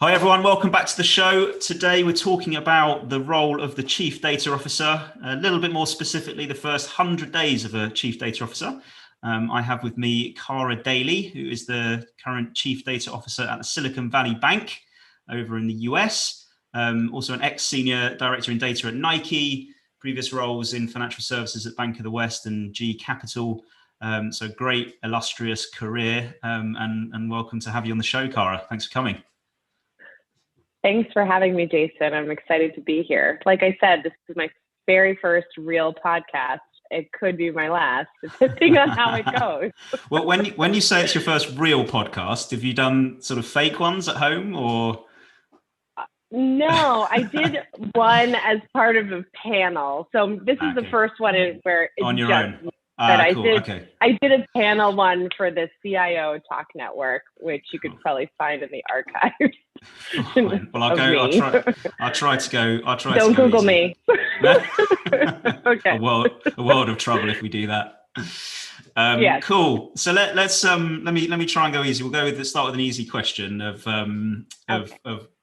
Hi everyone, welcome back to the show. Today we're talking about the role of the Chief Data Officer, a little bit more specifically the first 100 days of a Chief Data Officer. I have with me Cara, Dailey, who is the current Chief Data Officer at the Silicon Valley Bank over in the US. Also an ex-Senior Director in Data at Nike, previous roles in financial services at Bank of the West and G Capital. So great, illustrious career, and welcome to have you on the show, Cara. Thanks for coming. Thanks for having me, Jason. I'm excited to be here. Like I said, this is my very first real podcast. It could be my last, depending on how it goes. Well, when you say it's your first real podcast, have you done sort of fake ones at home or? No, I did one as part of a panel. So this is the first one where it's on your just own. But Cool. I did a panel one for the CIO Talk Network, which you could probably find in the archives. Well, I'll try to go. Don't Google me. Okay. A world of trouble if we do that. Yes. Cool. So let me try and go easy. We'll start with an easy question of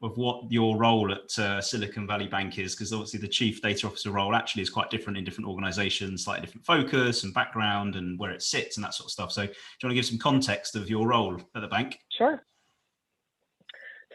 what your role at Silicon Valley Bank is, because obviously the Chief Data Officer role actually is quite different in different organizations, slightly different focus and background and where it sits and that sort of stuff. So do you want to give some context of your role at the bank? Sure.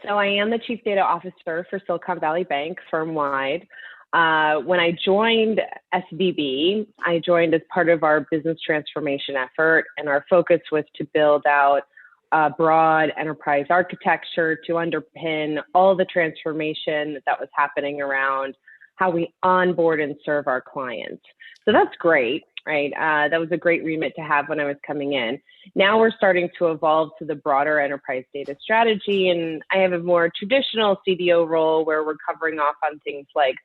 So I am the Chief Data Officer for Silicon Valley Bank firm-wide. When I joined SVB, I joined as part of our business transformation effort, and our focus was to build out a broad enterprise architecture to underpin all the transformation that was happening around how we onboard and serve our clients. So that's great, right? That was a great remit to have when I was coming in. Now we're starting to evolve to the broader enterprise data strategy, and I have a more traditional CDO role where we're covering off on things like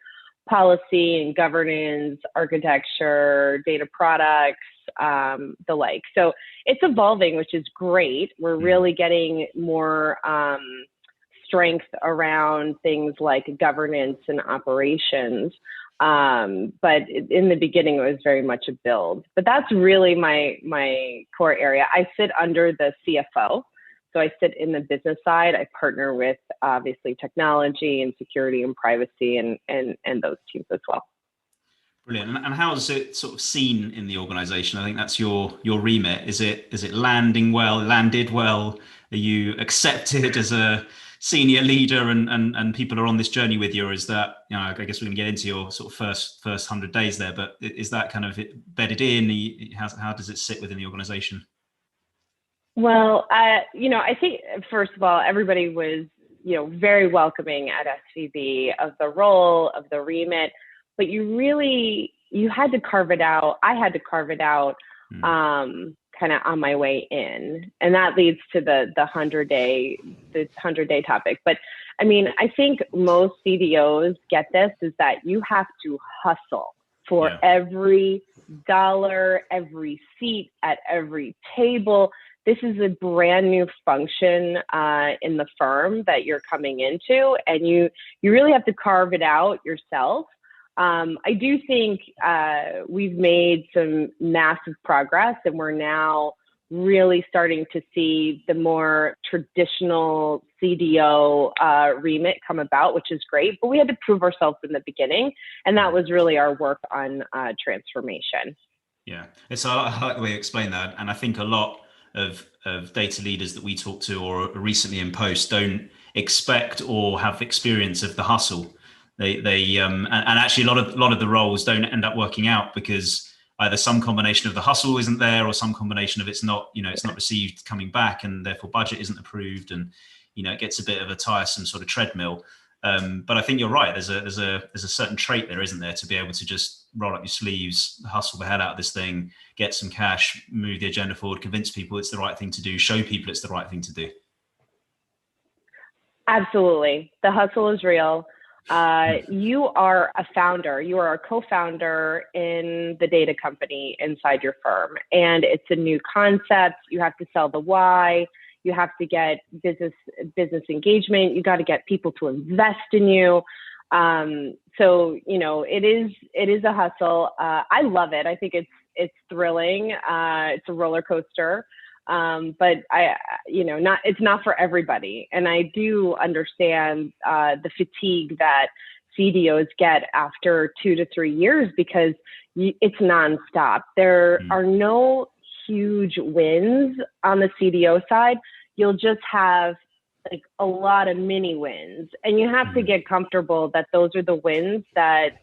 policy and governance, architecture, data products, the like. So it's evolving, which is great. We're really getting more strength around things like governance and operations. But in the beginning, it was very much a build. But that's really my core area. I sit under the CFO. So I sit in the business side. I partner with obviously technology and security and privacy and those teams as well. Brilliant. And how is it sort of seen in the organization? I think that's your remit. Is it landed well? Are you accepted as a senior leader and people are on this journey with you? Or is that, I guess we're going to get into your sort of first 100 days there, but is that kind of bedded in? How does it sit within the organization? Well, I think, first of all, everybody was, very welcoming at SVB of the role, of the remit, but you had to carve it out. I had to carve it out kind of on my way in. And that leads to the 100-day topic. But I mean, I think most CDOs get this, is that you have to hustle for every dollar, every seat at every table. This is a brand new function in the firm that you're coming into, and you really have to carve it out yourself. I do think we've made some massive progress, and we're now really starting to see the more traditional CDO remit come about, which is great. But we had to prove ourselves in the beginning, and that was really our work on transformation. Yeah, I like the way you explain that, and I think a lot of data leaders that we talk to or are recently in post don't expect or have experience of the hustle. And actually a lot of the roles don't end up working out because either some combination of the hustle isn't there or some combination of it's not received coming back, and therefore budget isn't approved, and it gets a bit of a tiresome sort of treadmill. But I think you're right. There's a certain trait there, isn't there, to be able to just roll up your sleeves, hustle the hell out of this thing, get some cash, move the agenda forward, convince people it's the right thing to do, show people it's the right thing to do. Absolutely. The hustle is real. You are a founder. You are a co-founder in the data company inside your firm, and it's a new concept. You have to sell the why. You have to get business engagement. You got to get people to invest in you. So it is a hustle. I love it. I think it's thrilling. It's a roller coaster. But it's not for everybody. And I do understand the fatigue that CDOs get after 2 to 3 years, because it's nonstop. There are no huge wins on the CDO side. You'll just have like a lot of mini wins, and you have to get comfortable that those are the wins that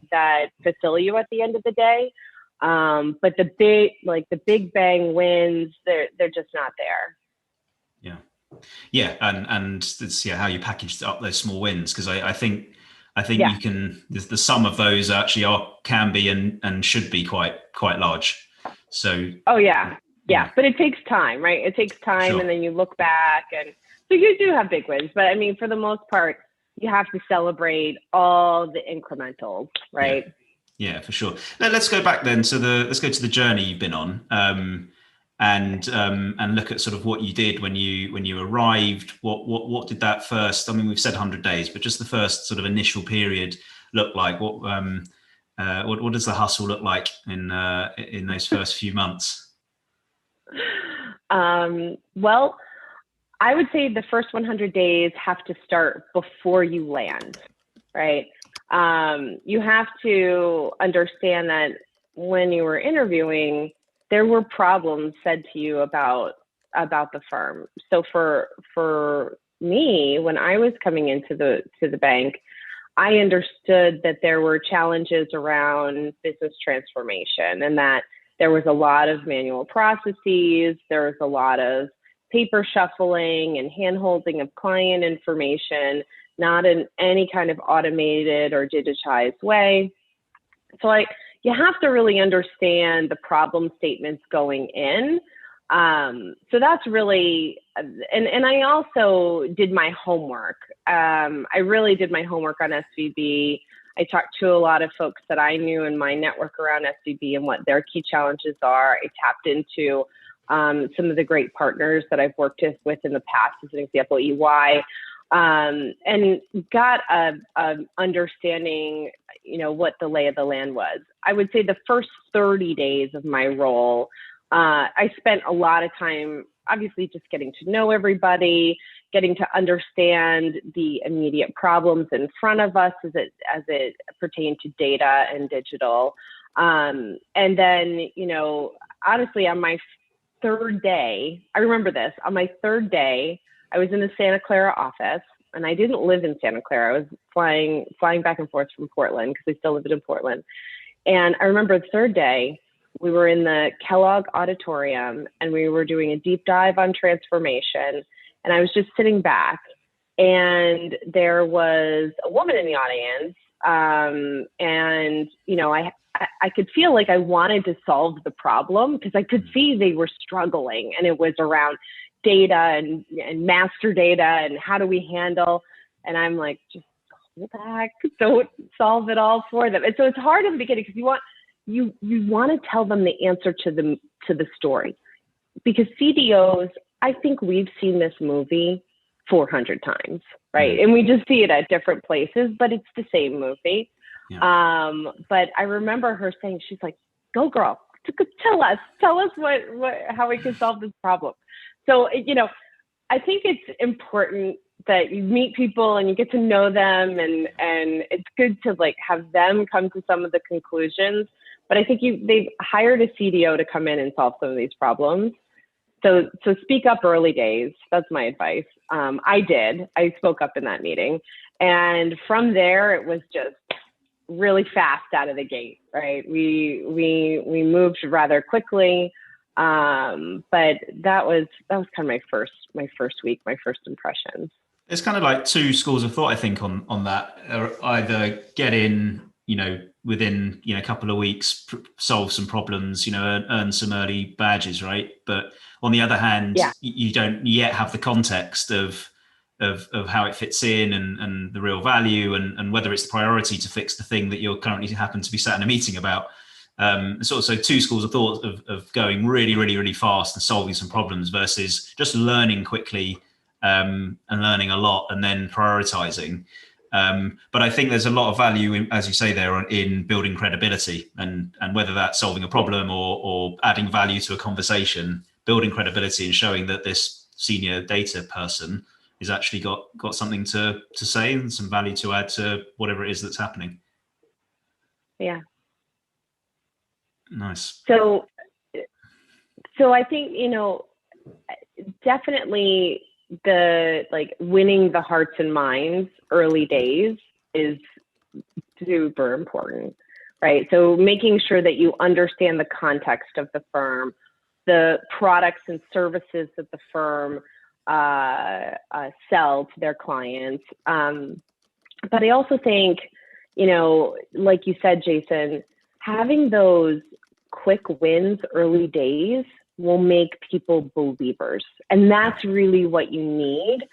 fulfill you at the end of the day. But the big bang wins, they're just not there. Yeah, and it's how you package up those small wins, because I think you can, the sum of those actually can be and should be quite large. So but it takes time, right? It takes time, sure. And then you look back, and so you do have big wins, but I mean, for the most part, you have to celebrate all the incrementals, right? Yeah, for sure. Let's go back then to the journey you've been on, and look at sort of what you did when you arrived. What did that first? I mean, we've said 100 days, but just the first sort of initial period look like. What does the hustle look like in those first few months? Well, I would say the first 100 days have to start before you land, right? You have to understand that when you were interviewing, there were problems said to you about the firm. So for me, when I was coming into the bank, I understood that there were challenges around business transformation, and that there was a lot of manual processes, there was a lot of paper shuffling and hand-holding of client information, not in any kind of automated or digitized way. So you have to really understand the problem statements going in. So that's really, and I also did my homework. I really did my homework on SVB. I talked to a lot of folks that I knew in my network around SVB and what their key challenges are. I tapped into some of the great partners that I've worked with in the past, as an example, EY, and got a understanding, what the lay of the land was. I would say the first 30 days of my role, I spent a lot of time, obviously, just getting to know everybody, getting to understand the immediate problems in front of us as it pertained to data and digital. And then, honestly, on my third day, I remember this, on my third day, I was in the Santa Clara office, and I didn't live in Santa Clara. I was flying back and forth from Portland, because I still lived in Portland. And I remember the third day, we were in the Kellogg auditorium, and we were doing a deep dive on transformation. And I was just sitting back, and there was a woman in the audience. And, I could feel like I wanted to solve the problem, because I could see they were struggling, and it was around data and master data and how do we handle. And I'm like, just hold back, don't solve it all for them. And so it's hard in the beginning, because you want to tell them the answer to the story, because CDOs, I think we've seen this movie 400 times, right? And we just see it at different places, but it's the same movie. Yeah. But I remember her saying, she's like, go girl, tell us how we can solve this problem. So, I think it's important that you meet people and you get to know them, and it's good to have them come to some of the conclusions. But I think they've hired a CDO to come in and solve some of these problems. So speak up early days. That's my advice. I spoke up in that meeting, and from there it was just really fast out of the gate, right? We moved rather quickly. But that was kind of my first week, my first impressions. There's kind of like two schools of thought, I think, on that. Either get in, within a couple of weeks, solve some problems, earn some early badges, right? But on the other hand, you don't yet have the context of how it fits in and the real value and whether it's the priority to fix the thing that you're currently happen to be sat in a meeting about. So two schools of thought of going really, really, really fast and solving some problems versus just learning quickly and learning a lot and then prioritizing. But I think there's a lot of value in, as you say there, in building credibility and whether that's solving a problem or adding value to a conversation, building credibility and showing that this senior data person has actually got something to say and some value to add to whatever it is that's happening. Yeah. Nice. So I think, definitely the winning the hearts and minds early days is super important, right? So making sure that you understand the context of the firm, the products and services that the firm sell to their clients. But I also think, like you said, Jason, having those quick wins early days will make people believers. And that's really what you need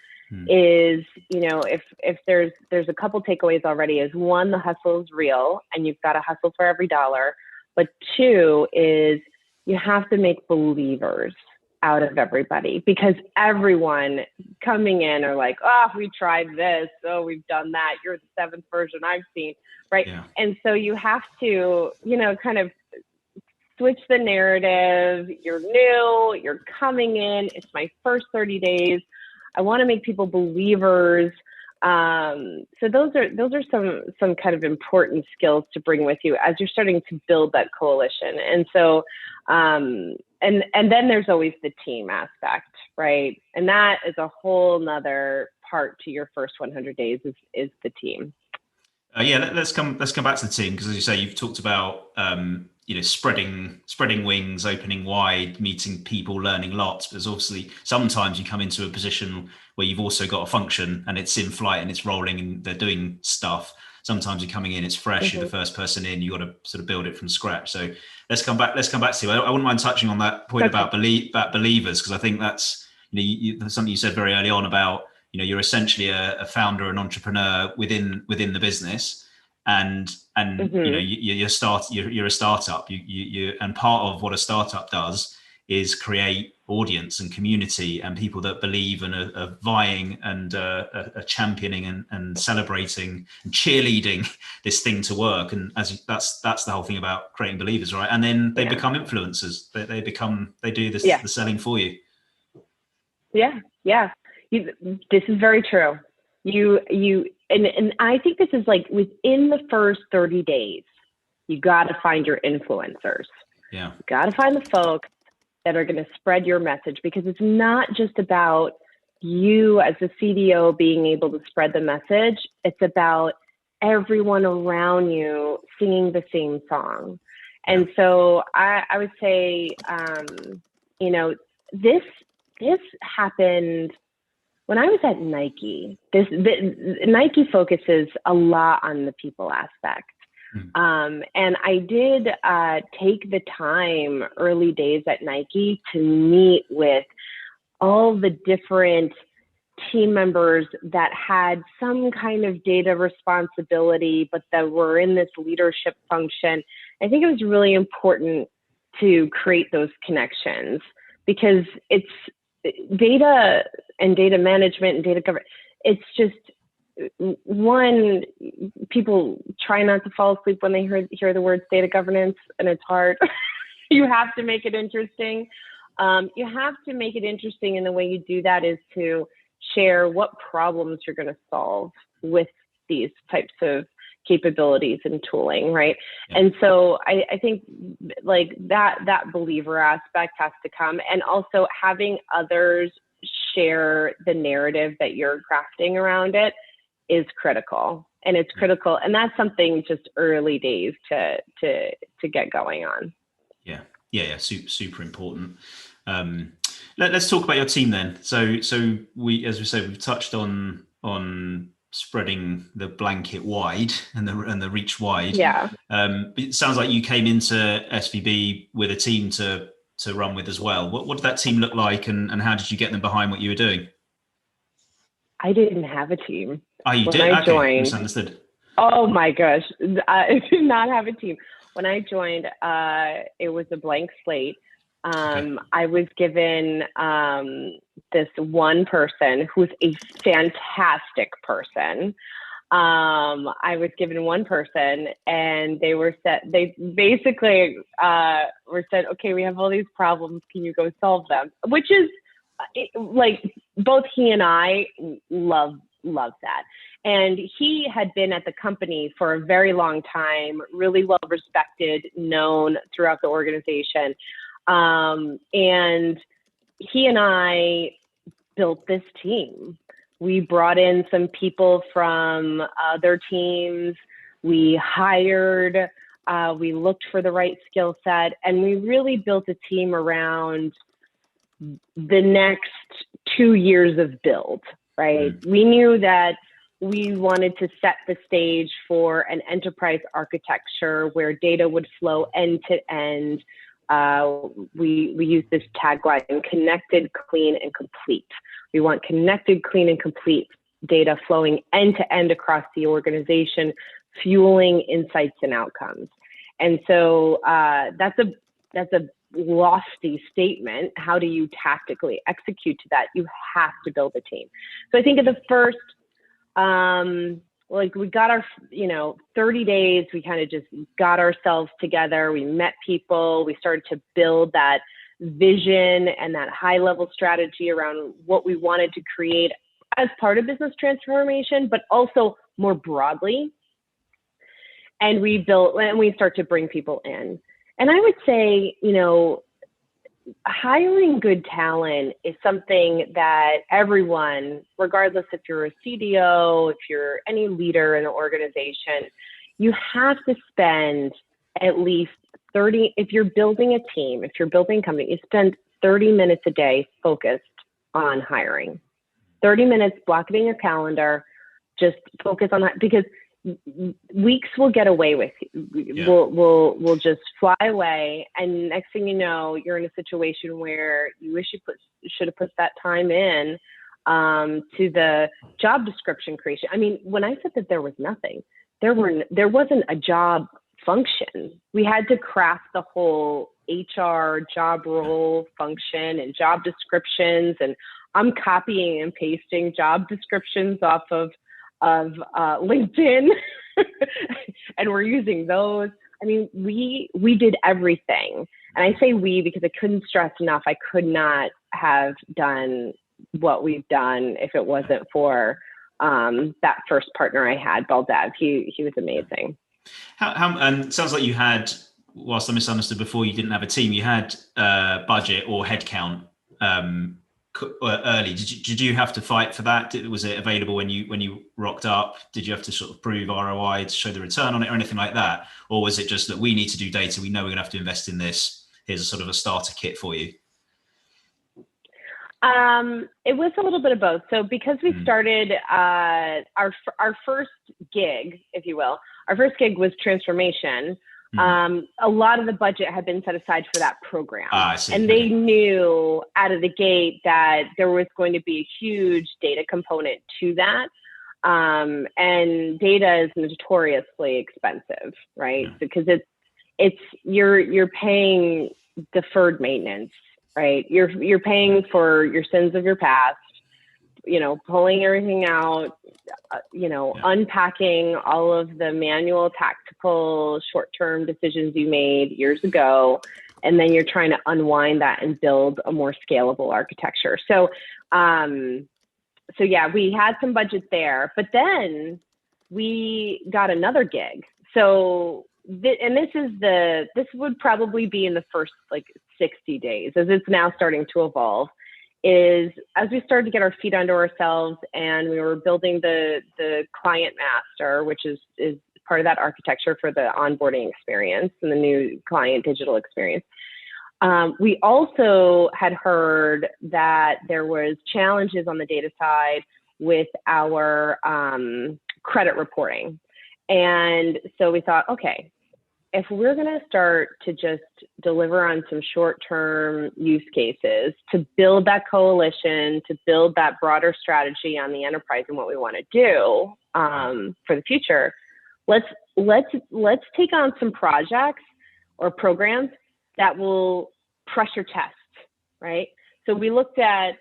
is, if there's a couple takeaways already, is one, the hustle is real and you've got to hustle for every dollar. But two is you have to make believers out of everybody, because everyone coming in are like, oh, we tried this. Oh, we've done that. You're the seventh version I've seen. Right. Yeah. And so you have to, kind of switch the narrative. You're new, you're coming in. It's my first 30 days. I want to make people believers. So those are some kind of important skills to bring with you as you're starting to build that coalition. And so, and then there's always the team aspect, right? And that is a whole nother part to your first 100 days is the team. Let's come back to the team, because as you say, you've talked about spreading wings, opening wide, meeting people, learning lots. But there's obviously sometimes you come into a position where you've also got a function and it's in flight and it's rolling and they're doing stuff. Sometimes you're coming in, it's fresh, you're the first person in, you got to sort of build it from scratch. So let's come back to you. I wouldn't mind touching on that point about believers, because I think that's something you said very early on about you're essentially a founder, an entrepreneur within the business, and you're a startup. And part of what a startup does is create audience and community and people that believe and are vying and are championing and celebrating and cheerleading this thing to work. And that's the whole thing about creating believers, right? And then they become influencers. They do this the selling for you. Yeah. This is very true. And I think this is within the first 30 days, you got to find your influencers. Yeah. You got to find the folks that are going to spread your message, because it's not just about you as a CDO being able to spread the message. It's about everyone around you singing the same song. And so I would say, this happened when I was at Nike. Nike focuses a lot on the people aspect. And I did take the time early days at Nike to meet with all the different team members that had some kind of data responsibility, but that were in this leadership function. I think it was really important to create those connections, because it's data and data management and data governance. It's just, one, people try not to fall asleep when they hear the words data governance, and it's hard. You have to make it interesting. And the way you do that is to share what problems you're going to solve with these types of capabilities and tooling, right? Yeah. And so I think that believer aspect has to come, and also having others share the narrative that you're crafting around it is critical. And it's critical, and that's something just early days to get going on. Yeah, super important. Let's talk about your team then. So we, as we said, we've touched on spreading the blanket wide and the reach wide. Yeah. It sounds like you came into SVB with a team to run with as well. What did that team look like, and how did you get them behind what you were doing? I didn't have a team. Oh, you did? I joined, misunderstood. Oh my gosh, I did not have a team. When I joined, it was a blank slate. I was given this one person who's a fantastic person. I was given one person, and they basically were said, okay, we have all these problems. Can you go solve them? Which is like, both he and I love that. And he had been at the company for a very long time, really well respected, known throughout the organization. And he and I built this team. We brought in some people from other teams. We hired, we looked for the right skill set, and we really built a team around the next 2 years of build, right? We knew that we wanted to set the stage for an enterprise architecture where data would flow end to end. We use this tagline: connected, clean, and complete. We want connected, clean, and complete data flowing end to end across the organization, fueling insights and outcomes. And so that's a lofty statement. How do you tactically execute to that? You have to build a team. So I think at the first, like, we got our, 30 days, we kind of just got ourselves together. We met people. We started to build that vision and that high level strategy around what we wanted to create as part of business transformation, but also more broadly. And we start to bring people in. And I would say, hiring good talent is something that everyone, regardless if you're a CDO, if you're any leader in an organization, you have to spend at least 30, if you're building a team, if you're building a company, you spend 30 minutes a day focused on hiring. 30 minutes, block it in your calendar, just focus on that, because weeks will get away with you. Yeah. We'll just fly away, and next thing you know, you're in a situation where you wish you should have put that time in to the job description creation. I mean, when I said that there was nothing, there wasn't a job function. We had to craft the whole HR job role function and job descriptions, and I'm copying and pasting job descriptions off of LinkedIn and we're using those. I mean, we did everything. And I say we because I couldn't stress enough, I could not have done what we've done if it wasn't for that first partner I had, Baldev. He was amazing. And sounds like you had, whilst I misunderstood before, you didn't have a team, you had budget or headcount early. Did you have to fight for that? Was it available when you rocked up? Did you have to sort of prove ROI to show the return on it or anything like that? Or was it just that we need to do data, we know we're gonna have to invest in this, here's a sort of a starter kit for you? It was a little bit of both. So because we started our first gig, if you will, our first gig was transformation. A lot of the budget had been set aside for that program. And they knew out of the gate that there was going to be a huge data component to that. And data is notoriously expensive, right? Yeah. Because you're paying deferred maintenance, right? You're paying for your sins of your past, pulling everything out, unpacking all of the manual, tactical, short-term decisions you made years ago, and then you're trying to unwind that and build a more scalable architecture. So yeah, we had some budget there, but then we got another gig. So, this would probably be in the first 60 days, as it's now starting to evolve. Is as we started to get our feet under ourselves and we were building the client master, which is part of that architecture for the onboarding experience and the new client digital experience. We also had heard that there was challenges on the data side with our credit reporting. And so we thought, okay, if we're going to start to just deliver on some short-term use cases to build that coalition, to build that broader strategy on the enterprise and what we want to do for the future, let's take on some projects or programs that will pressure test, right? So we looked at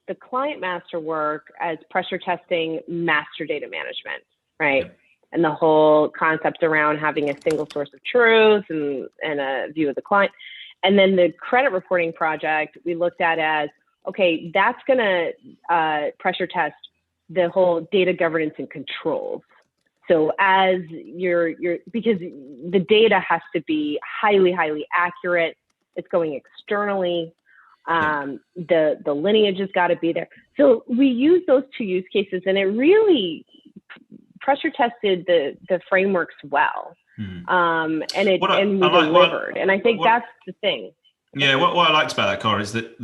the client master work as pressure testing master data management. right? Yep. And the whole concept around having a single source of truth and a view of the client. And then the credit reporting project we looked at as, okay, that's going to pressure test the whole data governance and controls. So as because the data has to be highly, highly accurate. It's going externally. The lineage has got to be there. So we use those two use cases, and it really pressure tested the frameworks well. And we delivered. And I think that's the thing. Yeah, what I liked about that, Cara, is that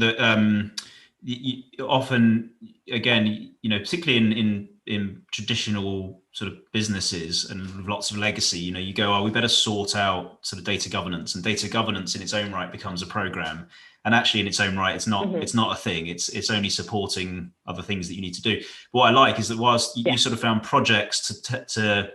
you often, again, particularly in traditional sort of businesses and with lots of legacy, you go, oh, we better sort out sort of data governance, and data governance in its own right becomes a program. And actually, in its own right, it's not it's not a thing. It's only supporting other things that you need to do. But what I like is that whilst you sort of found projects to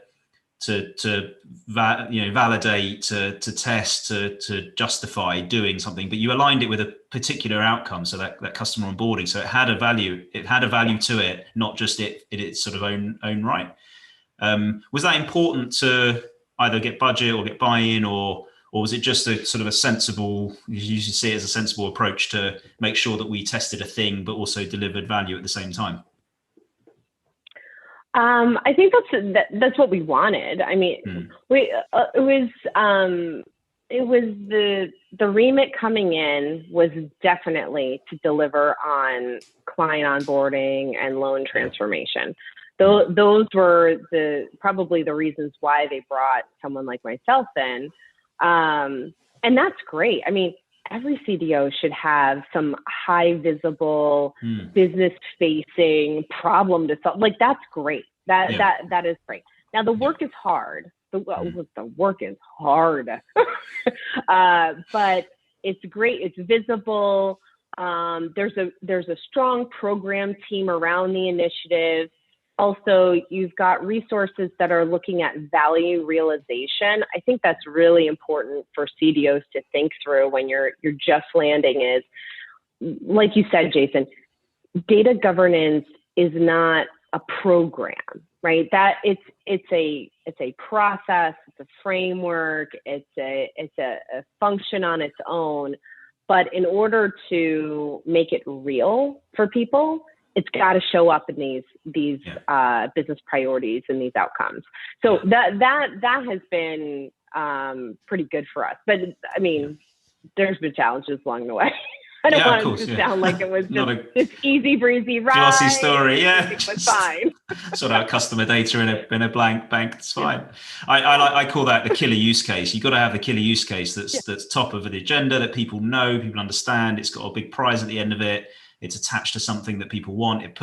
validate, to test, to justify doing something, but you aligned it with a particular outcome, so that customer onboarding. So it had a value. It had a value to it, not just its sort of own right. Was that important to either get budget or get buy-in, or was it just a sort of a sensible? You usually see it as a sensible approach to make sure that we tested a thing, but also delivered value at the same time? I think that's what we wanted. I mean, it was the remit coming in was definitely to deliver on client onboarding and loan transformation. Those were probably the reasons why they brought someone like myself in. And that's great. I mean, every CDO should have some high visible business facing problem to solve. Like, that's great. That is great. Now the work is hard. The work is hard, but it's great. It's visible. There's a strong program team around the initiative. Also, you've got resources that are looking at value realization. I think that's really important for CDOs to think through when you're just landing is, like you said, Jason, data governance is not a program, right? That it's a process, it's a framework, it's a function on its own. But in order to make it real for people, it's got to show up in these business priorities and these outcomes. So that has been pretty good for us. But I mean, there's been challenges along the way. I don't want it to sound like it was just this easy breezy ride. Glossy story, It was fine. Sort of customer data in a blank bank. It's fine. I call that the killer use case. You've got to have the killer use case that's top of the agenda, that people know, people understand. It's got a big prize at the end of it. It's attached to something that people want. It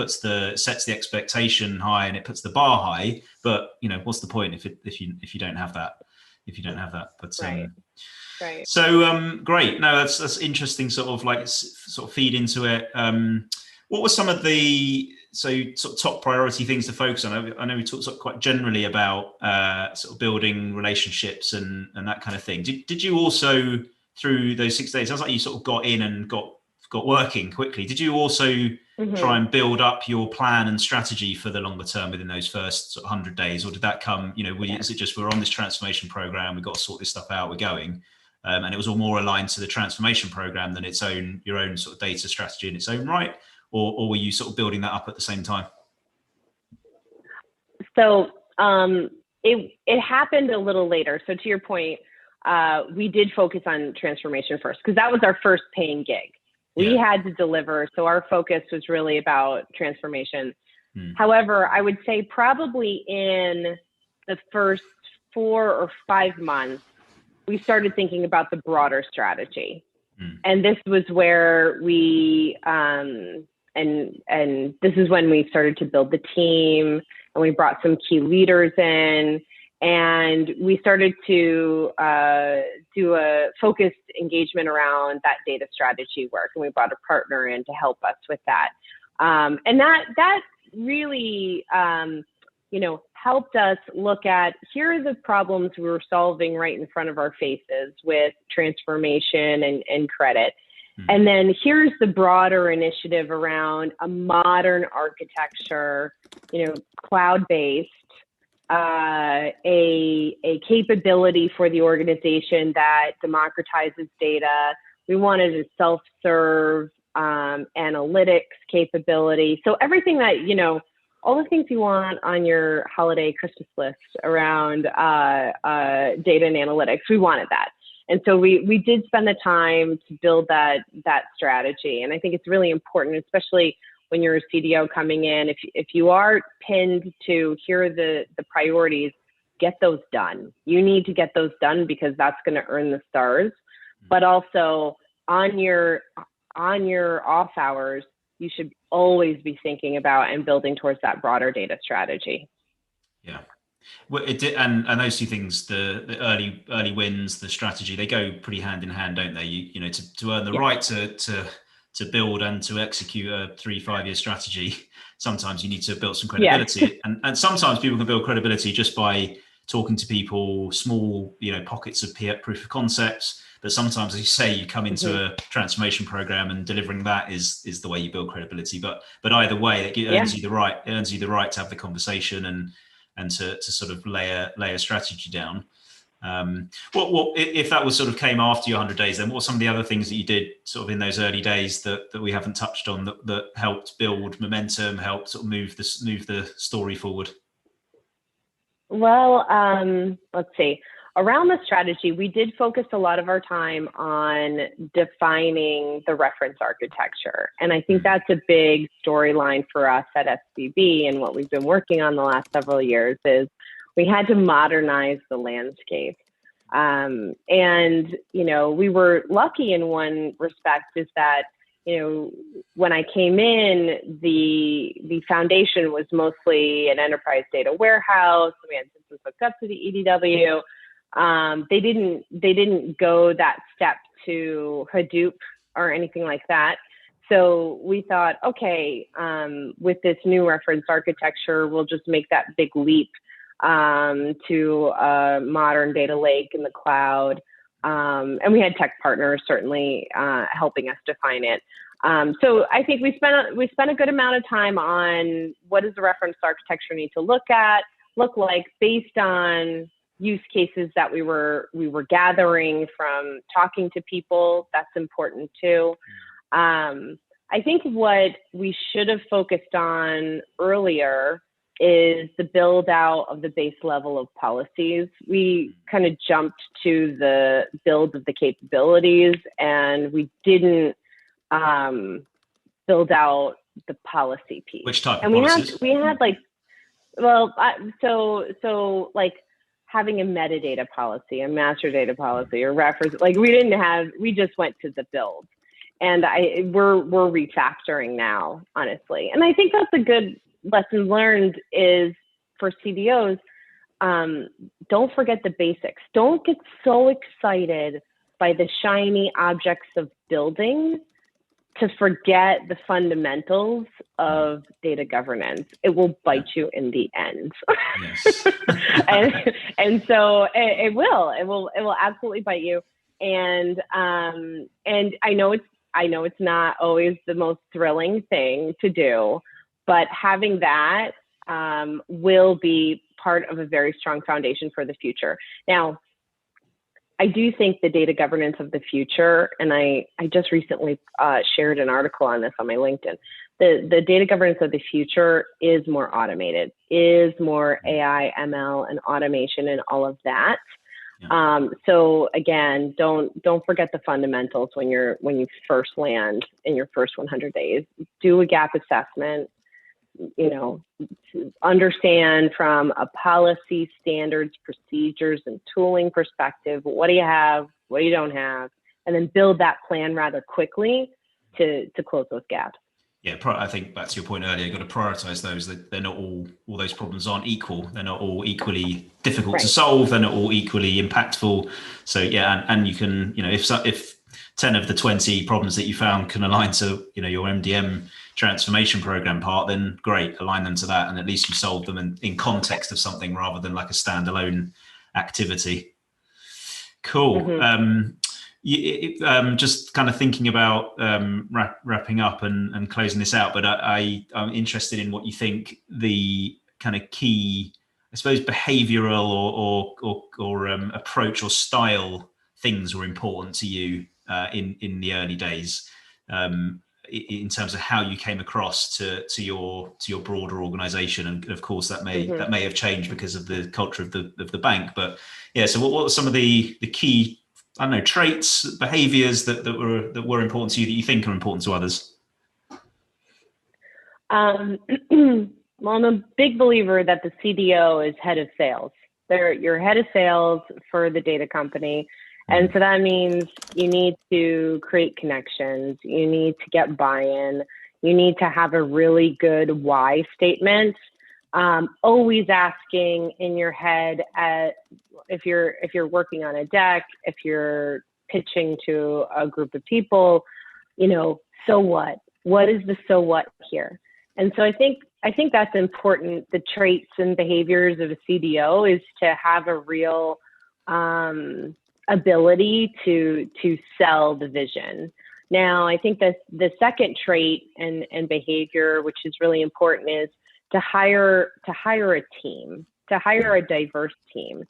sets the expectation high and it puts the bar high. But what's the point if you don't have that? But right. So great. No, that's interesting. Sort of feed into it. What were some of the sort of top priority things to focus on? I know we talked sort of quite generally about sort of building relationships and that kind of thing. Did you also, through those 6 days, sounds like you sort of got in and got working quickly. Did you also try and build up your plan and strategy for the longer term within those first sort of 100 days, or did that come? Is it just we're on this transformation program, we've got to sort this stuff out, we're going? And it was all more aligned to the transformation program than your own sort of data strategy in its own right, or were you sort of building that up at the same time? So it happened a little later. So to your point, we did focus on transformation first because that was our first paying gig. We had to deliver, so our focus was really about transformation. However, I would say probably in the first 4 or 5 months, we started thinking about the broader strategy. And this was where we, and this is when we started to build the team, and we brought some key leaders in, and we started to do a focused engagement around that data strategy work. And we brought a partner in to help us with that. And that really, helped us look at, here are the problems we were solving right in front of our faces with transformation and credit. And then here's the broader initiative around a modern architecture, cloud-based, a capability for the organization that democratizes data. We wanted a self-serve analytics capability. So everything that, all the things you want on your holiday Christmas list around data and analytics, we wanted that. And so we did spend the time to build that strategy. And I think it's really important, especially when you're a CDO coming in, if you are pinned to here are the priorities, get those done. You need to get those done because that's going to earn the stars. But also on your off hours, you should always be thinking about and building towards that broader data strategy. Yeah. Well, it did, and those two things, the early wins, the strategy, they go pretty hand in hand, don't they? You know, to earn the right to build and to execute a 3-5 year strategy, sometimes you need to build some credibility. And sometimes people can build credibility just by talking to people, small, pockets of proof of concepts. But sometimes, as you say, you come into a transformation program, and delivering that is the way you build credibility. But either way, it earns you the right. It earns you the right to have the conversation and to sort of lay a strategy down. What if that was sort of came after your 100 days? Then what were some of the other things that you did sort of in those early days that we haven't touched on that helped build momentum, helped sort of move the story forward? Well, let's see. Around the strategy, we did focus a lot of our time on defining the reference architecture. And I think that's a big storyline for us at SVB. And what we've been working on the last several years is we had to modernize the landscape. And, we were lucky in one respect is that, when I came in, the foundation was mostly an enterprise data warehouse. We had systems hooked up to the EDW. They didn't go that step to Hadoop or anything like that. So we thought, okay, with this new reference architecture, we'll just make that big leap to a modern data lake in the cloud. And we had tech partners certainly helping us define it. So I think we spent a good amount of time on what does the reference architecture need to look like based on use cases that we were gathering from talking to people. That's important too. I think what we should have focused on earlier is the build out of the base level of policies. We kind of jumped to the build of the capabilities, and we didn't build out the policy piece. Which type of and policies? we had like having a metadata policy, a master data policy, or reference. Like we just went to the build, and we're refactoring now, honestly. And I think that's a good lesson learned is for CDOs. Don't forget the basics. Don't get so excited by the shiny objects of building to forget the fundamentals of data governance. It will bite you in the end. Yes. and so it will absolutely bite you. And I know it's not always the most thrilling thing to do, but having that will be part of a very strong foundation for the future. Now, I do think the data governance of the future, and I just recently shared an article on this on my LinkedIn, the data governance of the future is more automated, is more AI, ML, and automation and all of that. Yeah. So again, don't forget the fundamentals when you first land in your first 100 days. Do a gap assessment. Understand from a policy, standards, procedures, and tooling perspective, what do you have, what you don't have, and then build that plan rather quickly to close those gaps. Yeah, I think back to your point earlier, you've got to prioritize those. They're not all those problems aren't equal. They're not all equally difficult to solve. They're not all equally impactful. So yeah, and you can, if 10 of the 20 problems that you found can align to, your MDM transformation program part, then great, align them to that, and at least you solved them in context of something rather than like a standalone activity. Cool. Mm-hmm. Just kind of thinking about wrapping up and closing this out, but I'm interested in what you think the kind of key suppose behavioral or approach or style things were important to you in the early days, in terms of how you came across to your broader organization, and of course that may have changed because of the culture of the bank. But yeah, so what were some of the key, I don't know, traits, behaviors that were important to you that you think are important to others? Well, I'm a big believer that the CDO is head of sales. You're head of sales for the data company. And so that means you need to create connections. You need to get buy-in. You need to have a really good why statement. Always asking in your head, if you're working on a deck, if you're pitching to a group of people, so what? What is the so what here? And so I think that's important. The traits and behaviors of a CDO is to have a real ability to sell the vision. Now, I think that the second trait and behavior, which is really important, is to hire a team, to hire a diverse team.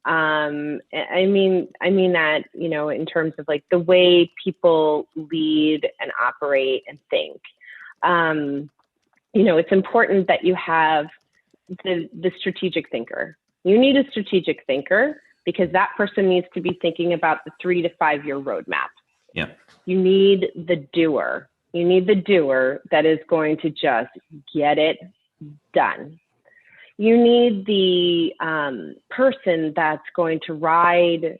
I mean that, in terms of like the way people lead and operate and think. It's important that you have the strategic thinker. You need a strategic thinker because that person needs to be thinking about the 3 to 5 year roadmap. Yeah. You need the doer. You need the doer that is going to just get it done. You need the person that's going to ride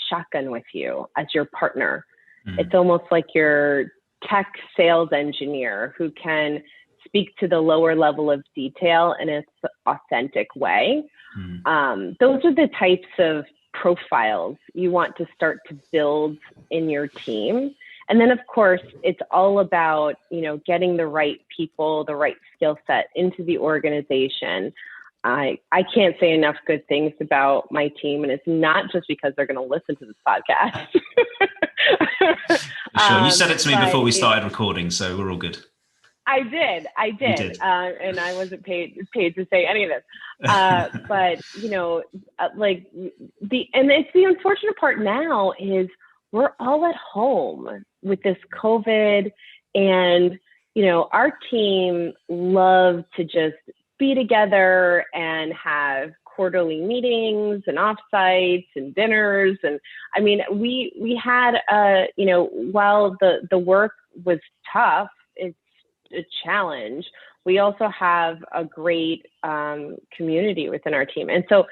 shotgun with you as your partner. It's almost like your tech sales engineer who can speak to the lower level of detail in an authentic way. Those are the types of profiles you want to start to build in your team. And then, of course, it's all about, getting the right people, the right skill set into the organization. I can't say enough good things about my team, and it's not just because they're going to listen to this podcast. Sure. You said it to me before we started recording, so we're all good. I did. And I wasn't paid to say any of this. But, it's the unfortunate part now is we're all at home with this COVID, and, our team loves to just be together and have quarterly meetings and offsites and dinners. And I mean, we had, while the work was tough, it's a challenge, we also have a great community within our team. And so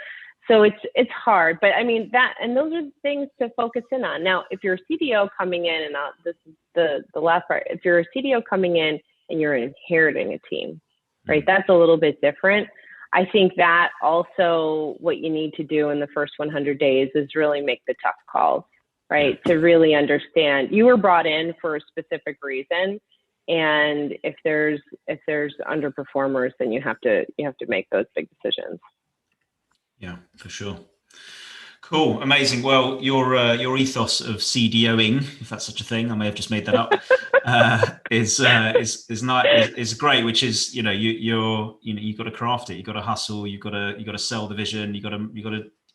it's hard, but I mean those are things to focus in on. Now, if you're a CDO coming in, and this is the last part, if you're a CDO coming in and you're inheriting a team, right, that's a little bit different. I think that also what you need to do in the first 100 days is really make the tough calls, right? To really understand you were brought in for a specific reason. And if there's underperformers, then you have to make those big decisions. Yeah, for sure. Cool, amazing. Well, your ethos of CDOing, if that's such a thing, I may have just made that up, is great. Which is, you've got to craft it, you've got to hustle, you've got to sell the vision,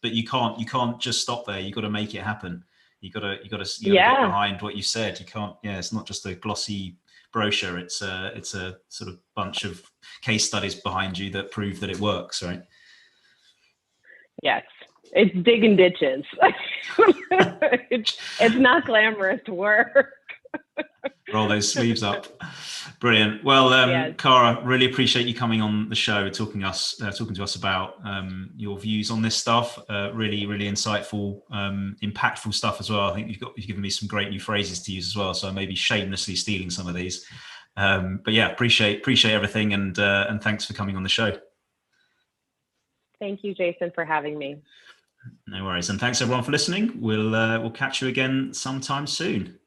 but you can't just stop there. You've got to make it happen. You got to get behind what you said. You can't. Yeah, it's not just a glossy brochure. It's a sort of bunch of case studies behind you that prove that it works, right? Yes, it's digging ditches. it's not glamorous work. Roll those sleeves up. Brilliant. Well, yes. Cara, really appreciate you coming on the show, talking to us about your views on this stuff. Really, really insightful, impactful stuff as well. I think you've given me some great new phrases to use as well. So I may be shamelessly stealing some of these. But yeah, appreciate everything, and thanks for coming on the show. Thank you, Jason, for having me. No worries, and thanks everyone for listening. We'll catch you again sometime soon.